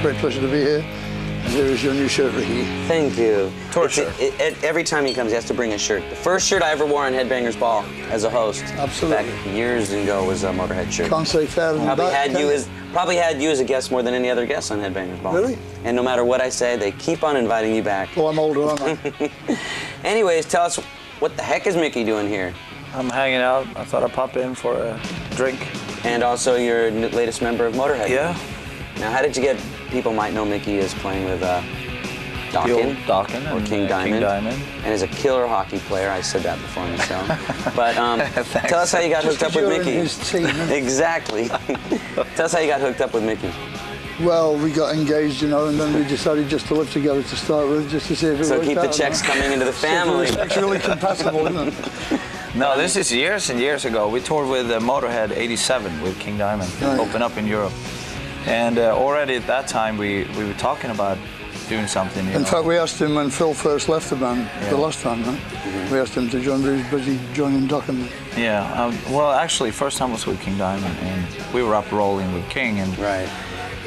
great pleasure to be here. And here is your new shirt, Ricky. Thank you. Tour shirt. Every time he comes, he has to bring a shirt. The first shirt I ever wore on Headbangers Ball as a host, Absolutely. back years ago, was a Motorhead shirt. Can't say fair than Probably that. had you as a guest more than any other guest on Headbangers Ball. Really? And no matter what I say, they keep on inviting you back. Well, I'm older, aren't I? Anyways, tell us, what the heck is Mickey doing here? I'm hanging out. I thought I'd pop in for a drink. And also your latest member of Motorhead. Yeah. Now, how did you get, people might know Mickey as playing with Dawkins or King Diamond. And is a killer hockey player. I said that before on the show. But tell us how you got hooked up with Mickey. In his team, Exactly. Tell us how you got hooked up with Mickey. Well, we got engaged, you know, and then we decided just to live together to start with, just to see if it worked out. So keep the checks coming into the family. It's really compatible, isn't it? No, this is years and years ago. We toured with Motorhead '87 with King Diamond, open up in Europe. And already at that time, we were talking about doing something. In fact, we asked him when Phil first left the band, the last time, right? We asked him to join, but he was busy joining Doc and me. Yeah, well, actually, first time was with King Diamond, and we were up rolling with King. And Right.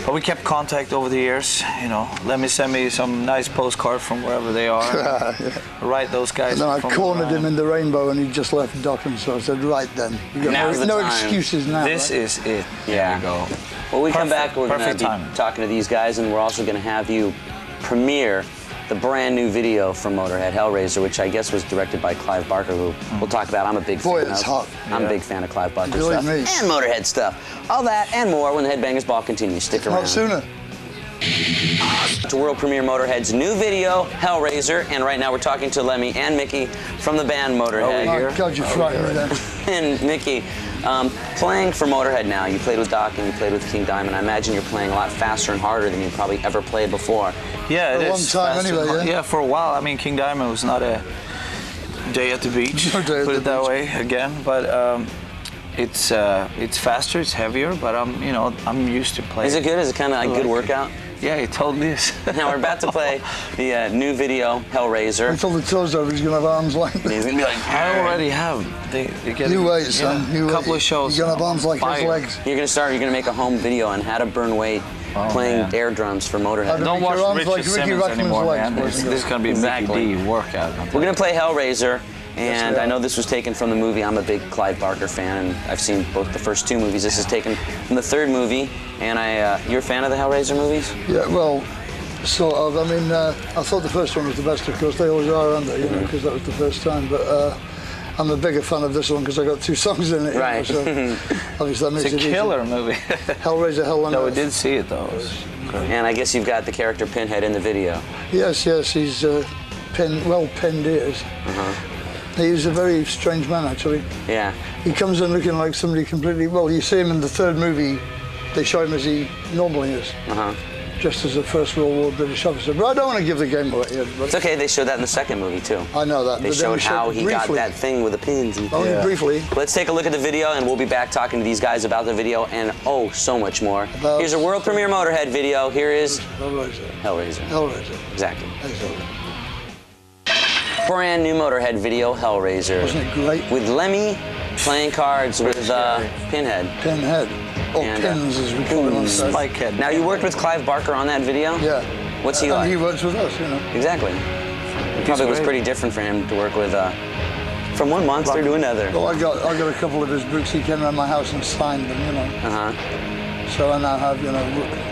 But we kept contact over the years, you know. Let me send me some nice postcard from wherever they are. Write those guys. And then I cornered him in the Rainbow, and he just left Doc, and so I said, right then. You got Now's the no time. excuses now. This right? is it. Yeah. There we go. When we come back, we're going to Perfect be timing. talking to these guys, and we're also going to have you premiere the brand new video from Motorhead, Hellraiser, which I guess was directed by Clive Barker, who we'll talk about. I'm a big Boy, fan it's of. hot. I'm a big fan of Clive Barker Believe stuff. me. And Motorhead stuff. All that and more when the Headbangers Ball continues. Stick around. Not sooner. To world premiere Motorhead's new video, Hellraiser, and right now we're talking to Lemmy and Mickey from the band Motorhead. Oh, God, you frightened me then. And Mickey, playing for Motorhead now, you played with Doc and you played with King Diamond. I imagine you're playing a lot faster and harder than you probably ever played before. Yeah, it For a is. long time faster. anyway, Yeah, for a while. I mean, King Diamond was not a day at the beach, No day at put the it that beach. way again. But it's faster, it's heavier, but I'm used to playing. Is it good? Is it kind of like a good workout? Yeah, it totally is. Now we're about to play the new video, Hellraiser. Until the toes over, he's going to have arms like He's this. gonna be like, I already have. They get You wait, son. You a wait. couple of shows. You're going to have arms like his Fire. legs. You're gonna make a home video on how to burn weight playing man. air drums for Motorhead. Don't Make your watch arms Richard like Ricky Simmons Rackman's anymore, legs, man. boys and This is girls. going to be a Exactly. Mickey D workout. We're gonna play Hellraiser, and we I are. know this was taken from the movie. I'm a big Clive Barker fan, and I've seen both the first two movies. This is taken from the third movie, and you're a fan of the Hellraiser movies? Yeah, well, sort of. I mean, I thought the first one was the best, of course. They always are, aren't they? You know, because that was the first time. But I'm a bigger fan of this one because I got two songs in it. you know, Right. so obviously that makes It's a it easy. killer movie. Hellraiser, Hell on No, we Earth. did see it though. It was great. And I guess you've got the character Pinhead in the video. Yes, he's well-penned ears. He's a very strange man, actually. Yeah. He comes in looking like somebody completely. Well, you see him in the third movie. They show him as he normally is, just as a First World War British officer. But I don't want to give the game away. It's okay. They showed that in the second movie too. I know that. They but then showed how he got briefly. that thing with the pins. And Only briefly. Let's take a look at the video, and we'll be back talking to these guys about the video and so much more. Here's a world premiere Motorhead video. Here is Hellraiser. Hellraiser. Exactly. Excellent. Brand new Motorhead video, Hellraiser. Wasn't it great? With Lemmy playing cards with Pinhead. Pinhead. Or And, pins, as we call them on set. Spikehead. Now, you worked with Clive Barker on that video? Yeah. What's he And like? he works with us, you know. Exactly. It probably was great. pretty different for him to work with from one monster to another. Well, I got a couple of his books. He came around my house and signed them, you know. So I now have, you know,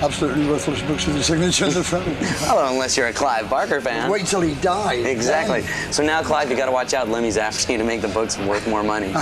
absolutely worthless books with his signature in the front. Well, unless you're a Clive Barker fan. Wait till he dies. Exactly. So now, Clive, you got to watch out. Lemmy's after you to make the books worth more money.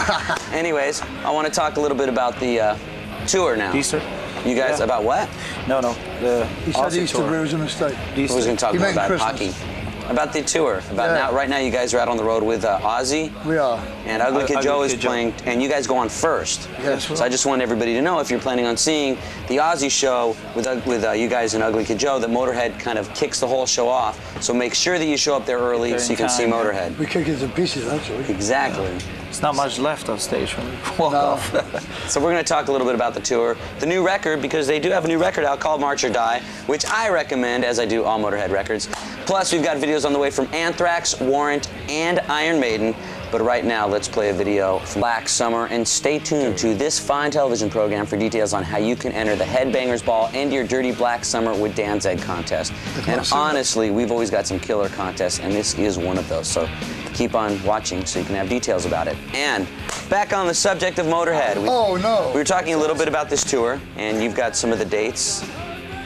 Anyways, I want to talk a little bit about the tour now. Easter? You guys, Yeah. about what? No. The He said Aussie Easter tour. brew was a mistake. I was going to talk You more meant about Christmas. hockey. About the tour. About now. Right now, you guys are out on the road with Ozzy. We are. And Ugly Kid Ugly Joe is Kid Joe. playing, and you guys go on first. Yes. So I just want everybody to know, if you're planning on seeing the Ozzy show with you guys and Ugly Kid Joe, that Motorhead kind of kicks the whole show off. So make sure that you show up there early so you can see Motorhead. We kick it to pieces, actually. Exactly. There's not much left on stage when we walk off. So we're going to talk a little bit about the tour, the new record, because they do have a new record out called March or Die, which I recommend, as I do all Motorhead records. Plus, we've got videos on the way from Anthrax, Warrant, and Iron Maiden. But right now, let's play a video from Black Summer, and stay tuned to this fine television program for details on how you can enter the Headbangers Ball and your Dirty Black Summer with Danzig contest. And honestly, we've always got some killer contests, and this is one of those. So keep on watching so you can have details about it. And back on the subject of Motorhead. We were talking a little bit about this tour, and you've got some of the dates.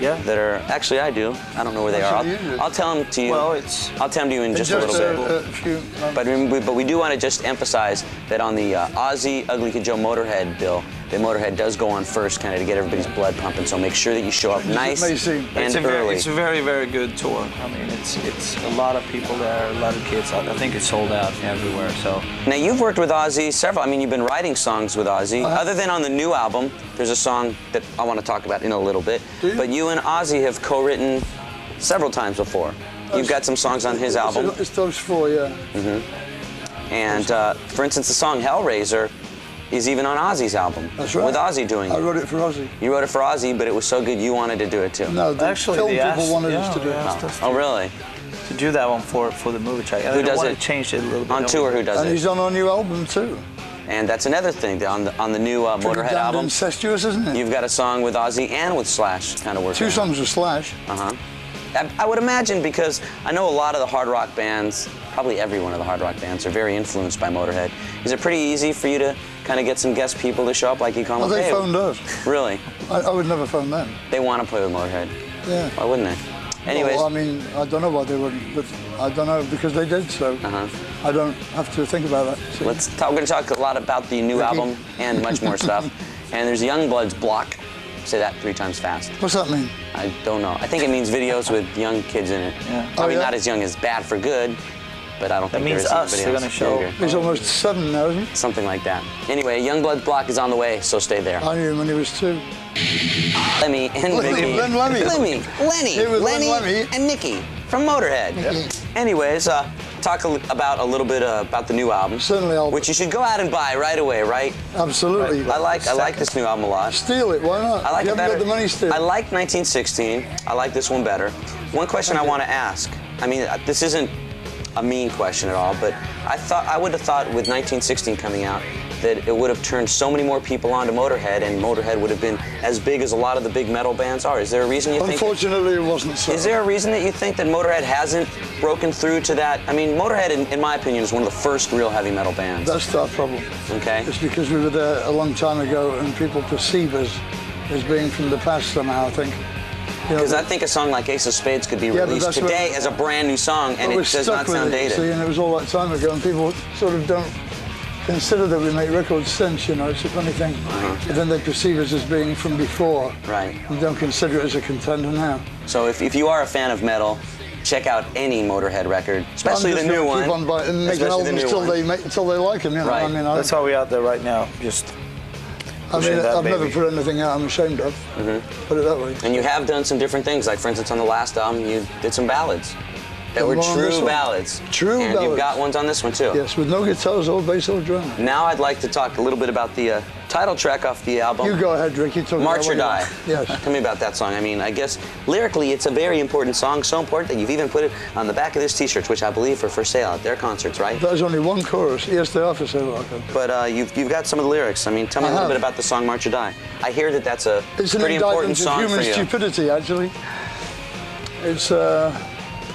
Yeah. That are actually I do. I don't know where they are. I'll tell them to you. Well, I'll tell them to you in just a little bit. But we do want to just emphasize that on the Ozzy Ugly Kid Joe Motorhead bill, that Motorhead does go on first, kind of to get everybody's blood pumping. So make sure that you show up nice and early. It's a very, very good tour. I mean, it's a lot of people there, a lot of kids. I think it's sold out everywhere. So now you've worked with Ozzy several. I mean, you've been writing songs with Ozzy. Other than on the new album, there's a song that I want to talk about in a little bit. But you and Ozzy have co-written several times before. You've got some songs on his album. It's those four, yeah. And for instance, the song Hellraiser is even on Ozzy's album. That's right. With Ozzy doing it. I wrote it for Ozzy. You wrote it for Ozzy, but it was so good you wanted to do it too. No, actually, film people wanted us to do it. Oh, really? To do that one for the movie track. Who does it? Changed it a little bit. On tour, who does it? And he's on our new album too. And that's another thing on the new Motorhead damn album. Incestuous, isn't it? You've got a song with Ozzy and with Slash kind of working. Two songs with Slash. I would imagine, because I know a lot of the hard rock bands, probably every one of the hard rock bands, are very influenced by Motorhead. Is it pretty easy for you to kind of get some guest people to show up, like you call them? Well, they phoned us. Really? I would never phone them. They want to play with Motorhead. Yeah. Why wouldn't they? Anyways. Well, I mean, I don't know why they wouldn't, but I don't know, because they did, so I don't have to think about that. So. We're going to talk a lot about the new album and much more stuff. And there's Youngblood's Block. Say that 3 times fast. What's that mean? I don't know. I think it means videos with young kids in it. Yeah. Probably not as young as Bad for Good, but I don't think there is anybody they're gonna show. younger. He's almost 7 now, isn't he? Something like that. Anyway, Youngblood's Block is on the way, so stay there. I knew him when he was 2. Lemmy and Vicky. Lenny, Lenny, and Nicky from Motorhead. Anyways, talk about a little bit about the new album. Certainly, I'll. Which you should go out and buy right away, right? Absolutely. Right. I like this new album a lot. Steal it, why not? I like you it haven't better. got the money, steal. I like 1916. I like this one better. One question I want to ask. I mean, this isn't a mean question at all, but I would have thought with 1916 coming out that it would have turned so many more people onto Motorhead, and Motorhead would have been as big as a lot of the big metal bands are. Is there a reason you think? Unfortunately, it wasn't so. Is there a reason that you think that Motorhead hasn't broken through to that? I mean, Motorhead, in my opinion, is one of the first real heavy metal bands. That's our problem. Okay. It's because we were there a long time ago, and people perceive us as being from the past somehow, I think. Because I think a song like Ace of Spades could be released today as a brand new song, and it does not sound dated. See, and it was all that time ago, and people sort of don't consider that we make records since, you know, it's a funny thing. But then they perceive us as being from before. Right. And don't consider it as a contender now. So if you are a fan of metal, check out any Motorhead record, especially the new one. Keep on buying and making albums until they like them, you know. Right. I mean, that's why we're out there right now, just. I mean, I've never put anything out I'm ashamed of. Put it that way. And you have done some different things, like for instance on the last album you did some ballads. That were true ballads. True ballads. And you've got ones on this one too. Yes, with no guitars or bass or drum. Now I'd like to talk a little bit about the title track off the album. You go ahead, Rick. You talk March or Die. Yes. Tell me about that song. I mean, I guess lyrically it's a very important song, so important that you've even put it on the back of this t-shirt, which I believe are for sale at their concerts, right? There's only one chorus. Yes, they are for sale. But you've got some of the lyrics. I mean, tell me a little bit about the song March or Die. I hear that that's a pretty important song for you. It's an indictment of human stupidity, actually. It's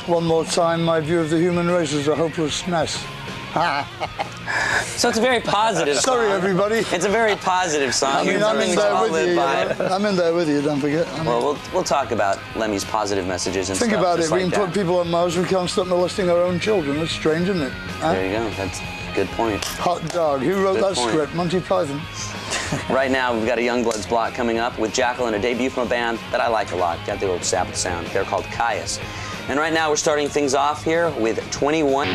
one more time, my view of the human race is a hopeless mess. So it's a very positive song. Sorry, everybody. It's a very positive song. I mean, I'm in there with you. I'm in there with you, don't forget. Well, we'll talk about Lemmy's positive messages and Think stuff. about it. We like can put people on Mars, we can't stop molesting our own children. That's strange, isn't it? There you go. That's a good point. Hot dog. Who wrote that script? Monty Python. Right now, we've got a Youngblood's Block coming up with Jackal and a debut from a band that I like a lot. Got the old Sabbath sound. They're called Caius. And right now, we're starting things off here with 21. The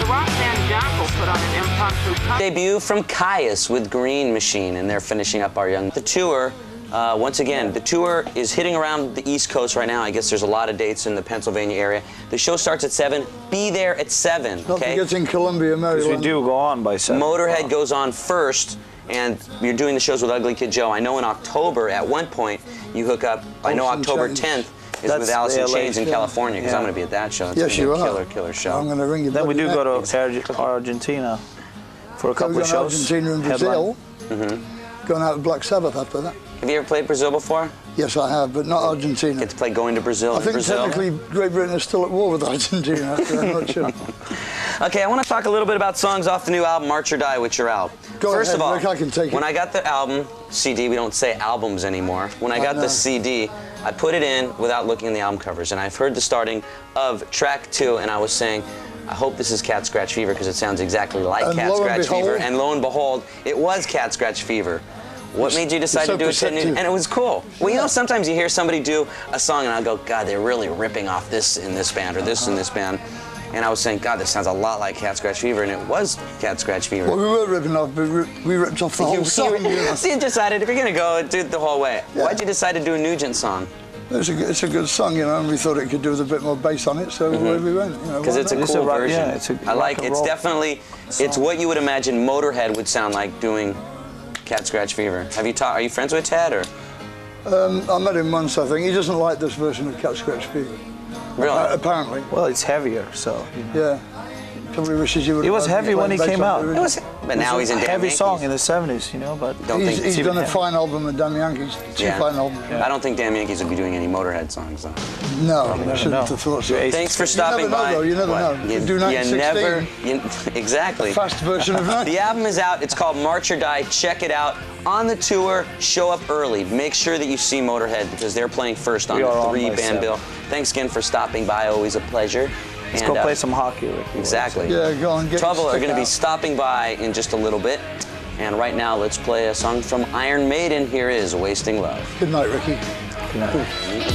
rock band Jackal put on an impromptu debut from Caius with Green Machine, and they're finishing up our young. The tour, once again, the tour is hitting around the East Coast right now. I guess there's a lot of dates in the Pennsylvania area. The show starts at 7. Be there at 7. Not forgetting Columbia, Maryland. Because we do go on by 7. Motorhead goes on first. And you're doing the shows with Ugly Kid Joe. I know in October, at one point, you hook up, I know October 10th, is with Alice in Chains in California, because I'm going to be at that show. It's Yes, you are. Killer show. I'm going to ring you. Then we do go to Argentina for a couple of shows. Argentina and Brazil. Going out with Black Sabbath after that. Have you ever played Brazil before? Yes, I have, but not Argentina. Get to play Going to Brazil. I think technically Great Britain is still at war with Argentina. I'm not sure. Okay, I want to talk a little bit about songs off the new album, March or Die, which are out. First of all, Rick, I can take it. when I got the album, CD, we don't say albums anymore. When I got the CD, I put it in without looking at the album covers, and I've heard the starting of track 2, and I was saying, I hope this is Cat Scratch Fever, because it sounds exactly like Cat Scratch Fever. And lo and behold, it was Cat Scratch Fever. What made you decide to do it? And it was cool. Well, you know, sometimes you hear somebody do a song, and I'll go, God, they're really ripping off this in this band, or this in this band. And I was saying, God, this sounds a lot like Cat Scratch Fever, and it was Cat Scratch Fever. Well, we were ripping off, but we ripped off the whole song. So you decided, if you're going to go, do it the whole way. Yeah. Why'd you decide to do a Nugent song? It's a good song, you know, and we thought it could do with a bit more bass on it, so away we went. Because it's a cool version. Yeah, I like it. It's definitely, it's what you would imagine Motorhead would sound like doing Cat Scratch Fever. Are you friends with Ted, or? I met him once, I think. He doesn't like this version of Cat Scratch Fever. Really? Apparently. Well, it's heavier, so. You know. Yeah. Probably wishes you would. It was heavy when he came out. It was, but now he's in Damn heavy Yankees. song in the 70s, you know. But he's done a fine album with Damn Yankees. Two fine albums. Yeah. I don't think Damn Yankees will be doing any Motorhead songs, though. No, I shouldn't have thought so. Thanks for stopping by. You never know. You do 1916. Exactly. The fast version of that. The album is out. It's called March or Die. Check it out. On the tour, show up early. Make sure that you see Motorhead, because they're playing first on the 3-band bill. Thanks again for stopping by. Always a pleasure. Let's go play some hockey. Exactly. Yeah, go on. Trouble are going to be stopping by in just a little bit. And right now, let's play a song from Iron Maiden. Here is Wasting Love. Good night, Ricky. Good night.